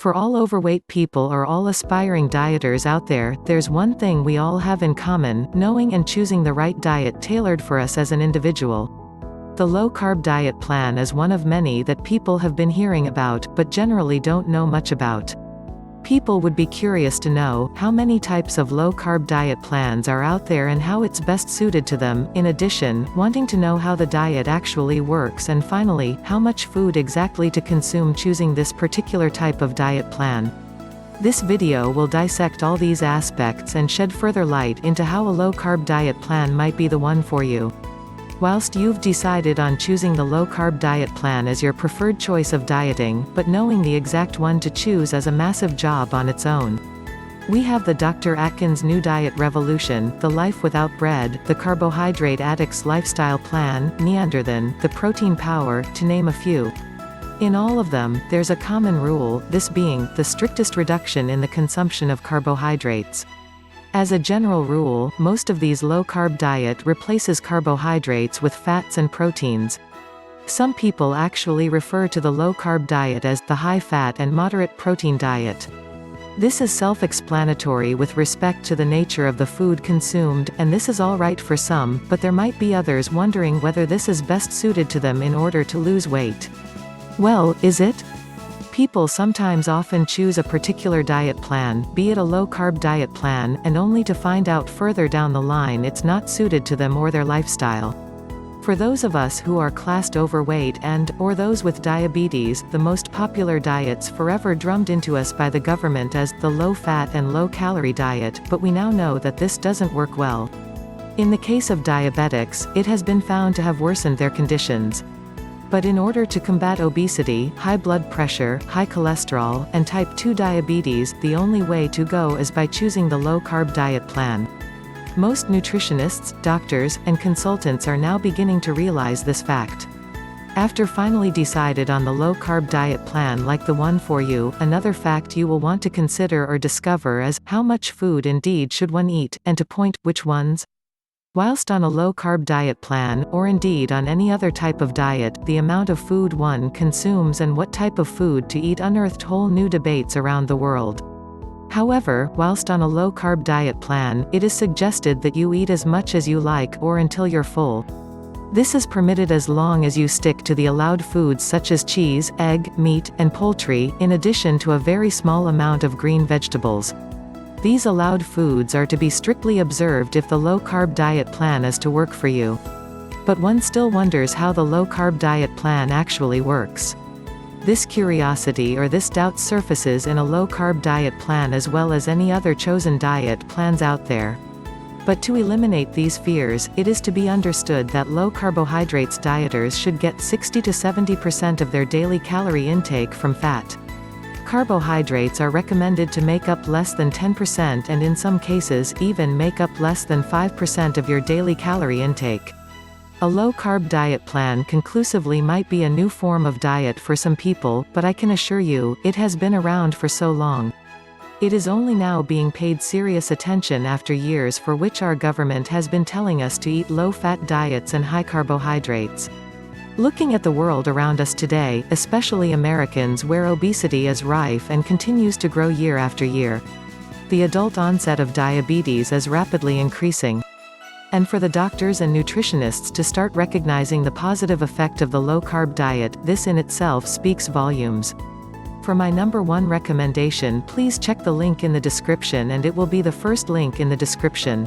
For all overweight people or all aspiring dieters out there, there's one thing we all have in common: knowing and choosing the right diet tailored for us as an individual. The low-carb diet plan is one of many that people have been hearing about, but generally don't know much about. People would be curious to know how many types of low-carb diet plans are out there and how it's best suited to them, in addition, wanting to know how the diet actually works, and finally, how much food exactly to consume choosing this particular type of diet plan. This video will dissect all these aspects and shed further light into how a low-carb diet plan might be the one for you. Whilst you've decided on choosing the low-carb diet plan as your preferred choice of dieting, but knowing the exact one to choose is a massive job on its own. We have the Dr. Atkins New Diet Revolution, the Life Without Bread, the Carbohydrate Addict's Lifestyle Plan, Neanderthan, the Protein Power, to name a few. In all of them, there's a common rule, this being, the strictest reduction in the consumption of carbohydrates. As a general rule, most of these low-carb diet replaces carbohydrates with fats and proteins. Some people actually refer to the low-carb diet as the high-fat and moderate protein diet. This is self-explanatory with respect to the nature of the food consumed, and this is all right for some, but there might be others wondering whether this is best suited to them in order to lose weight. Well, is it? People sometimes often choose a particular diet plan, be it a low-carb diet plan, and only to find out further down the line it's not suited to them or their lifestyle. For those of us who are classed overweight or those with diabetes, the most popular diets forever drummed into us by the government is the low-fat and low-calorie diet, but we now know that this doesn't work well. In the case of diabetics, it has been found to have worsened their conditions. But in order to combat obesity, high blood pressure, high cholesterol, and type 2 diabetes, the only way to go is by choosing the low-carb diet plan. Most nutritionists, doctors, and consultants are now beginning to realize this fact. After finally decided on the low-carb diet plan like the one for you, another fact you will want to consider or discover is, how much food indeed should one eat, and to point, which ones? Whilst on a low-carb diet plan, or indeed on any other type of diet, the amount of food one consumes and what type of food to eat unearthed whole new debates around the world. However, whilst on a low-carb diet plan, it is suggested that you eat as much as you like or until you're full. This is permitted as long as you stick to the allowed foods such as cheese, egg, meat, and poultry, in addition to a very small amount of green vegetables. These allowed foods are to be strictly observed if the low-carb diet plan is to work for you. But one still wonders how the low-carb diet plan actually works. This curiosity or this doubt surfaces in a low-carb diet plan as well as any other chosen diet plans out there. But to eliminate these fears, it is to be understood that low-carbohydrates dieters should get 60 to 70% of their daily calorie intake from fat. Carbohydrates are recommended to make up less than 10% and in some cases, even make up less than 5% of your daily calorie intake. A low-carb diet plan conclusively might be a new form of diet for some people, but I can assure you, it has been around for so long. It is only now being paid serious attention after years for which our government has been telling us to eat low-fat diets and high carbohydrates. Looking at the world around us today, especially Americans, where obesity is rife and continues to grow year after year. The adult onset of diabetes is rapidly increasing. And for the doctors and nutritionists to start recognizing the positive effect of the low-carb diet, this in itself speaks volumes. For my #1 recommendation, please check the link in the description, and it will be the first link in the description.